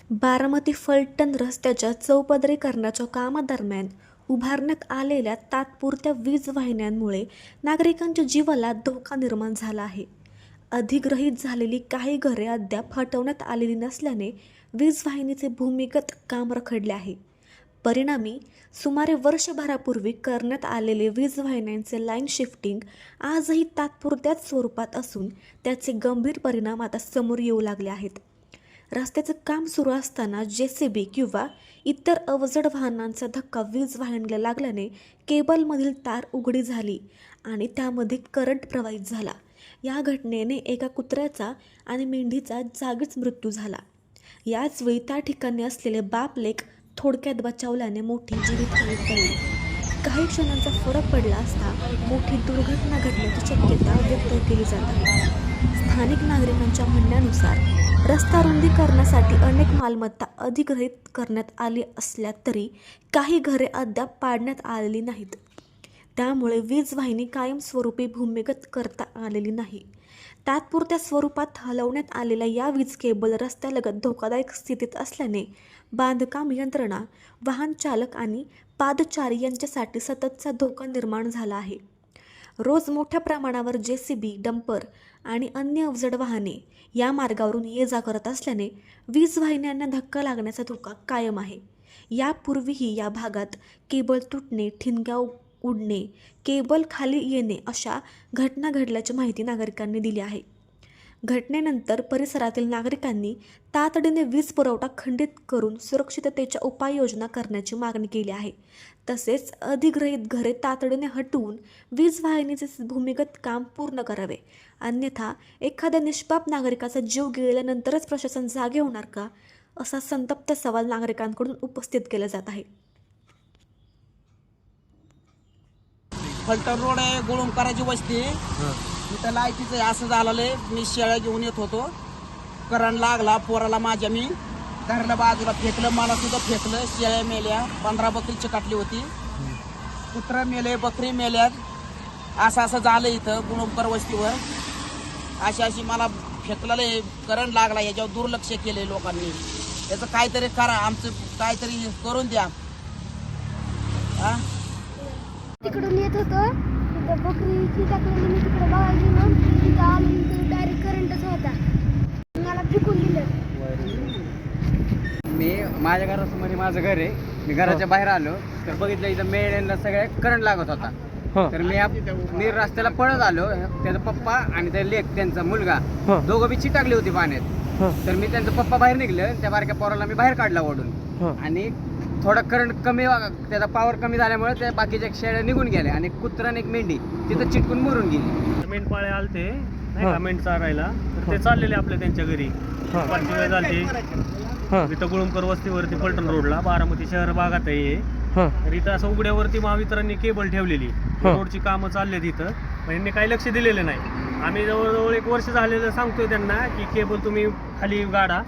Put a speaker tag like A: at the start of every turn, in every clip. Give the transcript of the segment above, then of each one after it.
A: बारामती फलटण रस्त्याच्या चौपदरीकरणाच्या कामादरम्यान उभारण्यात आलेल्या तात्पुरत्या वीज वाहिन्यांमुळे नागरिकांच्या जीवाला धोका निर्माण झाला आहे. अधिग्रहित झालेली काही घरे अद्याप हटवण्यात आलेली नसल्याने वीज वाहिनीचे भूमिगत काम रखडले आहे. परिणामी सुमारे वर्षभरापूर्वी करण्यात आलेले वीज वाहिन्यांचे लाईन शिफ्टिंग आजही तात्पुरत्याच स्वरूपात असून त्याचे गंभीर परिणाम आता समोर येऊ लागले आहेत. रस्त्याचं काम सुरू असताना JCB किंवा इतर अवजड वाहनांचा धक्का वीज वाहिनीला लागल्याने केबलमधील तार उघडी झाली आणि त्यामध्ये करंट प्रवाहित झाला. या घटनेने एका कुत्र्याचा आणि मेंढीचा जागीच मृत्यू झाला. याचवेळी त्या ठिकाणी असलेले बाप लेक थोडक्यात बचावल्याने मोठी जीवितहानी टळली. काही क्षणांचा फरक पडला असता मोठी दुर्घटना घडण्याची शक्यता व्यक्त केली जात आहे. स्थानिक नागरिकांच्या म्हणण्यानुसार रस्ता रुंदीकरणासाठी अनेक मालमत्ता अधिग्रहित करण्यात आली असल्या तरी काही घरे अद्याप पाडण्यात आलेली नाहीत. त्यामुळे वीज वाहिनी कायमस्वरूपी भूमिगत करता आलेली नाही. तात्पुरत्या स्वरूपात हलवण्यात आलेल्या या वीज केबल रस्त्यालगत धोकादायक स्थितीत असल्याने बांधकाम यंत्रणा, वाहन चालक आणि पादचारी यांच्यासाठी सततचा धोका निर्माण झाला आहे. रोज मोठ्या प्रमाणावर JCB, डंपर आणि अन्य अवजड वाहने या मार्गावरून ये जा करत असल्याने वीज वाहिन्यांना धक्का लागण्याचा धोका कायम आहे. यापूर्वीही या भागात केबल तुटणे, ठिणग्या उडणे, केबल खाली येणे अशा घटना घडल्याची माहिती नागरिकांनी दिली आहे. घटनेनंतर परिसरातील नागरिकांनी तातडीने वीज पुरवठा खंडित करून सुरक्षिततेच्या उपाययोजना करण्याची मागणी केली आहे. तसेच अधिग्रहित घरे तातडीने हटवून वीज वाहिनीचे भूमिगत काम पूर्ण करावे, अन्यथा एखाद्या निष्पाप नागरिकाचा जीव गेल्यानंतरच प्रशासन जागे होणार का, असा संतप्त सवाल नागरिकांकडून उपस्थित केला जात आहे.
B: फलटण रोड आहे, गुळुंबकराची वस्ती. इथं लाईटीचं असं झालेलं. मी शेळ्या घेऊन येत होतो, करंट लागला पोराला माझ्या. मी घराला बाजूला फेकलं, मला सुद्धा फेकलं. शेळ्या मेल्या, 15 बकरी चिकाटली होती. कुत्रा मेले, बकरी मेल्यात. असं झालं इथं गुळुंबकर वस्तीवर. अशी मला फेकलेलं करंट लागला. याच्यावर दुर्लक्ष केले लोकांनी. याचं काहीतरी करा, आमचं काहीतरी करून द्या.
C: तिकडून येत होतो, तिथं बकरीची टाकलेली. मी तिकडे बघायला गेलो, तिथं आलो, डायरेक्ट करंटच होता. मला फेकून दिलं.
D: मी माझ्या घरासमोर माझं घर आहे. मी घराच्या बाहेर आलो तर बघितलं इथं मेळ्यांना सगळ्या करंट लागत होता. तर मी रस्त्याला पळत आलो. त्याचा पप्पा आणि त्या लेक त्यांचा मुलगा दोघं बी चिटाकली होती पाण्यात. तर मी त्यांचा पप्पा बाहेर निघलं, त्या बारक्या पोराला मी बाहेर काढला ओढून. आणि थोडा करंट कमी, त्याचा पॉवर कमी झाल्यामुळे त्या बाकीच्या शेळ्या निघून गेल्या आणि कुत्रा आणि एक मेंढी तिथं चिटकून मरून गेली.
E: मेंढपाळे आलते नाही का मेंढ चारायला, तर ते चाललेले आपल्या त्यांच्या घरी. पाचवी वेळ झाली इथं गुळुंबकर वस्तीवरती फलटण रोडला, बारामती शहर भागात आहे. तर इथं असं उघड्यावरती महावितरणने केबल ठेवलेली. रोडची कामं चालले तिथं, पण यांनी काही लक्ष दिलेलं नाही. आम्ही जवळजवळ 1 वर्ष झालेलं सांगतोय त्यांना की केबल तुम्ही खाली गाडा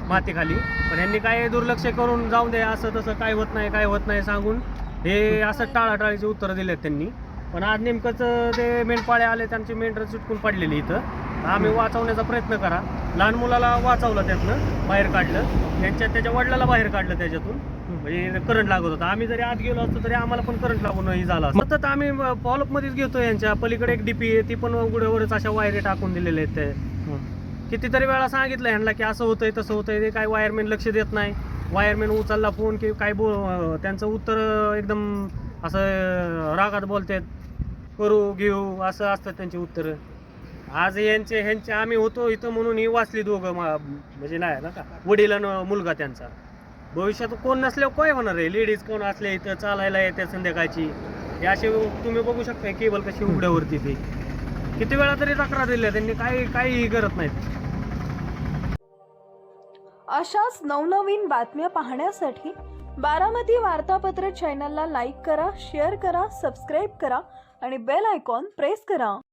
E: मातीखाली, पण यांनी काय दुर्लक्ष करून जाऊन द्या, असं तसं काय होत नाही सांगून हे असं टाळाटाळीचे उत्तरं दिलेत त्यांनी. पण आज नेमकंच ते मेंढपाळे आले, त्यांची मेंढरं चिटकून पडलेली इथं. आम्ही वाचवण्याचा प्रयत्न करा. लहान मुलाला वाचवलं, त्यातनं बाहेर काढलं, त्याच्या वडिलाला बाहेर काढलं त्याच्यातून. म्हणजे करंट लागत होता. आम्ही जरी आत गेलो असतो तरी आम्हाला पण करंट लागूनही झाला. सतत आम्ही फॉलोअपमध्येच घेतो. यांच्या पलीकडे एक DP आहे, ती पण उघड्यावरच अशा वायरी टाकून दिलेल्या आहेत. ते कितीतरी वेळा सांगितलं ह्यांना की असं होतंय तसं होतंय. ते काय वायरमॅन लक्ष देत नाही. वायरमॅन उचलला फोन की काय त्यांचं उत्तर एकदम असं रागात बोलतात, करू घेऊ असं असतात त्यांची उत्तरं. आज ह्यांचे आम्ही होतो इथं म्हणून ही वाचली दोघं, म्हणजे नाही ना का, वडील आणि मुलगा त्यांचा. भविष्यात कोण नसल्यावर काय होणार आहे? लेडीज कोण असल्या इथं चालायला येते संध्याकाळची. हे असे तुम्ही बघू शकता केबल कशी उघड्यावरती. ते किती वेळा तरी तक्रार दिल्या त्यांनी, काही करत नाहीत.
F: अशाच नवनवीन बातम्या पाहण्यासाठी बारामती वार्तापत्र चॅनलला लाईक करा, शेअर करा, सबस्क्राईब करा आणि बेल आयकॉन प्रेस करा.